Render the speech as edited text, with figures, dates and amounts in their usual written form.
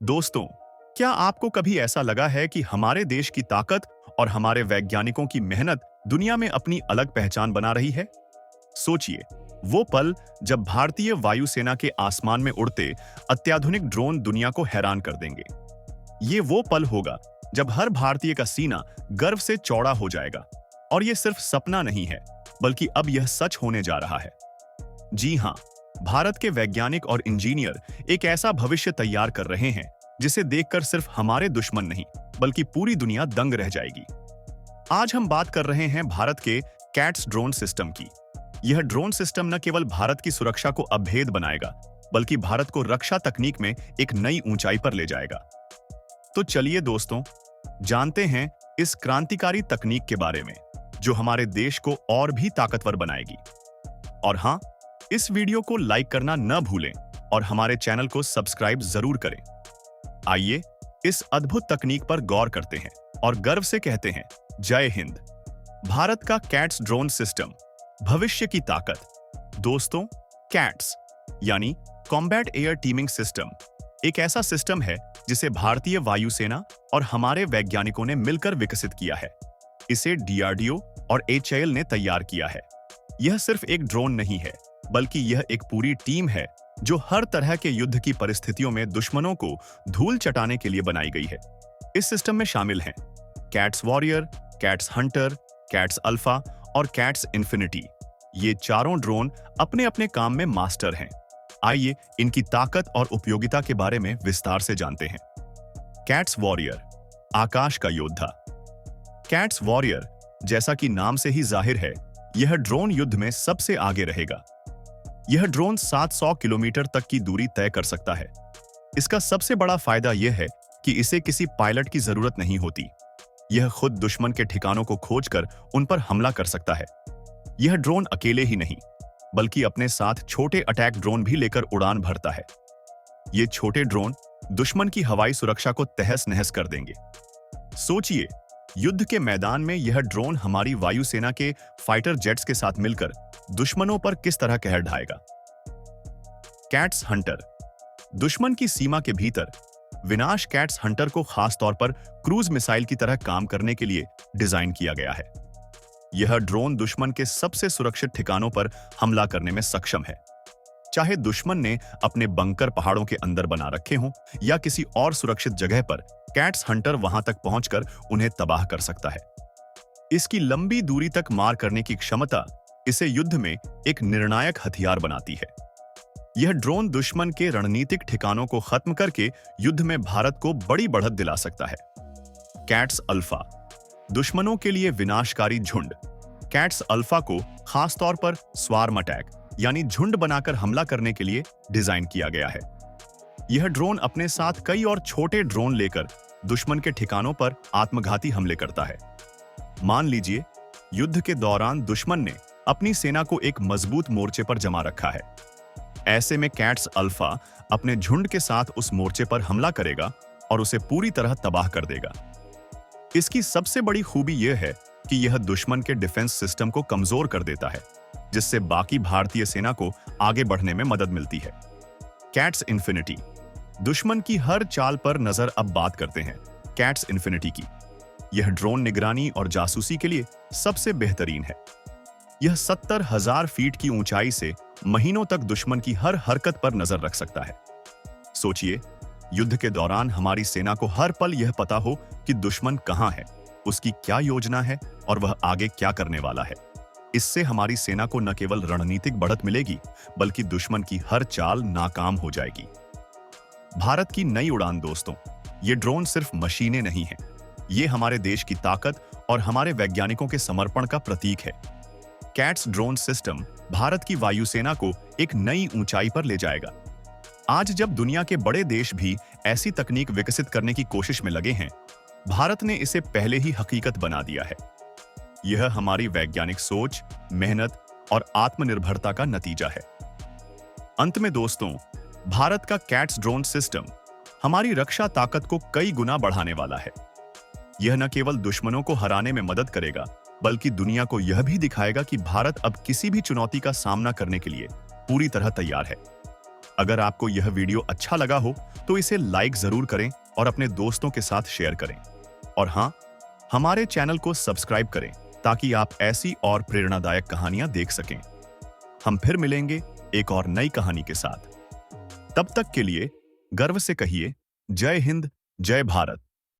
दोस्तों, क्या आपको कभी ऐसा लगा है कि हमारे देश की ताकत और हमारे वैज्ञानिकों की मेहनत दुनिया में अपनी अलग पहचान बना रही है? सोचिए, वो पल जब भारतीय वायुसेना के आसमान में उड़ते अत्याधुनिक ड्रोन दुनिया को हैरान कर देंगे। ये वो पल होगा जब हर भारतीय का सीना गर्व से चौड़ा हो जाएगा। और ये सिर्फ सपना नहीं है, बल्कि अब यह सच होने जा रहा है। जी हां, भारत के वैज्ञानिक और इंजीनियर एक ऐसा भविष्य तैयार कर रहे हैं जिसे देखकर सिर्फ हमारे दुश्मन नहीं, बल्कि पूरी दुनिया दंग रह जाएगी। आज हम बात कर रहे हैं भारत के कैट्स ड्रोन सिस्टम की। यह ड्रोन सिस्टम न केवल भारत की सुरक्षा को अभेद बनाएगा, बल्कि भारत को रक्षा तकनीक में एक नई ऊंचाई पर ले जाएगा। तो चलिए दोस्तों, जानते हैं इस क्रांतिकारी तकनीक के बारे में, जो हमारे देश को और भी ताकतवर बनाएगी। और हां, इस वीडियो को लाइक करना न भूलें और हमारे चैनल को सब्सक्राइब जरूर करें। आइए इस अद्भुत तकनीक पर गौर करते हैं और गर्व से कहते हैं, जय हिंद। भारत का कैट्स ड्रोन सिस्टम, भविष्य की ताकत। दोस्तों, कैट्स यानी कॉम्बैट एयर टीमिंग सिस्टम एक ऐसा सिस्टम है जिसे भारतीय वायुसेना और हमारे वैज्ञानिकों ने मिलकर विकसित किया है। इसे डीआरडीओ और एचएएल ने तैयार किया है। यह सिर्फ एक ड्रोन नहीं है, बल्कि यह एक पूरी टीम है जो हर तरह के युद्ध की परिस्थितियों में दुश्मनों को धूल चटाने के लिए बनाई गई है। इस सिस्टम में शामिल हैं cats warrior, cats Hunter, cats alpha और कैट्स इन्फिनिटी। ये चारों ड्रोन अपने अपने काम में मास्टर हैं। आइए इनकी ताकत और उपयोगिता के बारे में विस्तार से जानते हैं। कैट्स वॉरियर, आकाश का योद्धा। कैट्स वॉरियर, जैसा कि नाम से ही जाहिर है, यह ड्रोन युद्ध में सबसे आगे रहेगा। यह ड्रोन 700 किलोमीटर तक की दूरी तय कर सकता है। इसका सबसे बड़ा फायदा यह है कि इसे किसी पायलट की जरूरत नहीं होती। यह खुद दुश्मन के ठिकानों को खोजकर उन पर हमला कर सकता है। यह ड्रोन अकेले ही नहीं, बल्कि अपने साथ छोटे अटैक ड्रोन भी लेकर उड़ान भरता है। ये छोटे ड्रोन दुश्मन की हवाई सुरक्षा को तहस नहस कर देंगे। सोचिए, युद्ध के मैदान में यह ड्रोन हमारी वायुसेना के फाइटर जेट्स के साथ मिलकर दुश्मनों पर किस तरह कहर ढाएगा। कैट्स हंटर, दुश्मन की सीमा के भीतर विनाश कैट्स हंटर को खास तौर पर क्रूज मिसाइल की तरह काम करने के लिए डिजाइन किया गया है। यह ड्रोन दुश्मन के सबसे सुरक्षित ठिकानों पर हमला करने में सक्षम है, चाहे दुश्मन ने अपने बंकर पहाड़ों के अंदर बना रखे हों या किसी और सुरक्षित जगह पर। कैट्स हंटर वहां तक पहुंचकर उन्हें तबाह कर सकता है। इसकी लंबी दूरी तक मार करने की क्षमता इसे युद्ध में एक निर्णायक हथियार बनाती है। यह ड्रोन दुश्मन के रणनीतिक ठिकानों को खत्म करके युद्ध में भारत को बड़ी बढ़त दिला सकता है। कैट्स अल्फा, दुश्मनों के लिए विनाशकारी झुंड। कैट्स अल्फा को खासतौर पर स्वार्म अटैक यानी झुंड बनाकर हमला करने के लिए डिजाइन किया गया है। यह ड्रोन अपने साथ कई और छोटे ड्रोन लेकर दुश्मन के ठिकानों पर आत्मघाती हमले करता है। मान लीजिए, युद्ध के दौरान दुश्मन ने अपनी सेना को एक मजबूत मोर्चे पर जमा रखा है। ऐसे में कैट्स अल्फा अपने झुंड के साथ उस मोर्चे पर हमला करेगा और उसे पूरी तरह तबाह कर देगा। इसकी सबसे बड़ी खूबी यह है कि यह दुश्मन के डिफेंस सिस्टम को कमजोर कर देता है, जिससे बाकी भारतीय सेना को आगे बढ़ने में मदद मिलती है। कैट्स इन्फिनिटी, दुश्मन की हर चाल पर नजर अब बात करते हैं कैट्स इन्फिनिटी की। यह ड्रोन निगरानी और जासूसी के लिए सबसे बेहतरीन है। यह 70,000 फीट की ऊंचाई से महीनों तक दुश्मन की हर हरकत पर नजर रख सकता है। सोचिए, युद्ध के दौरान हमारी सेना को हर पल यह पता हो कि दुश्मन कहां है, उसकी क्या योजना है और वह आगे क्या करने वाला है। इससे हमारी सेना को न केवल रणनीतिक बढ़त मिलेगी, बल्कि दुश्मन की हर चाल नाकाम हो जाएगी। भारत की नई उड़ान। दोस्तों, ये ड्रोन सिर्फ मशीनें नहीं हैं, ये हमारे देश की ताकत और हमारे वैज्ञानिकों के समर्पण का प्रतीक है। कैट्स ड्रोन सिस्टम भारत की वायुसेना को एक नई ऊंचाई पर ले जाएगा। आज जब दुनिया के बड़े देश भी ऐसी तकनीक विकसित करने की कोशिश में लगे हैं, भारत ने इसे पहले ही हकीकत बना दिया है। यह हमारी वैज्ञानिक सोच, मेहनत और आत्मनिर्भरता का नतीजा है। अंत में दोस्तों, भारत का कैट्स ड्रोन सिस्टम हमारी रक्षा ताकत को कई गुना बढ़ाने वाला है। यह न केवल दुश्मनों को हराने में मदद करेगा, बल्कि दुनिया को यह भी दिखाएगा कि भारत अब किसी भी चुनौती का सामना करने के लिए पूरी तरह तैयार है। अगर आपको यह वीडियो अच्छा लगा हो तो इसे लाइक जरूर करें और अपने दोस्तों के साथ शेयर करें। और हाँ, हमारे चैनल को सब्सक्राइब करें ताकि आप ऐसी और प्रेरणादायक कहानियां देख सकें। हम फिर मिलेंगे एक और नई कहानी के साथ। तब तक के लिए गर्व से कहिए, जय हिंद, जय भारत।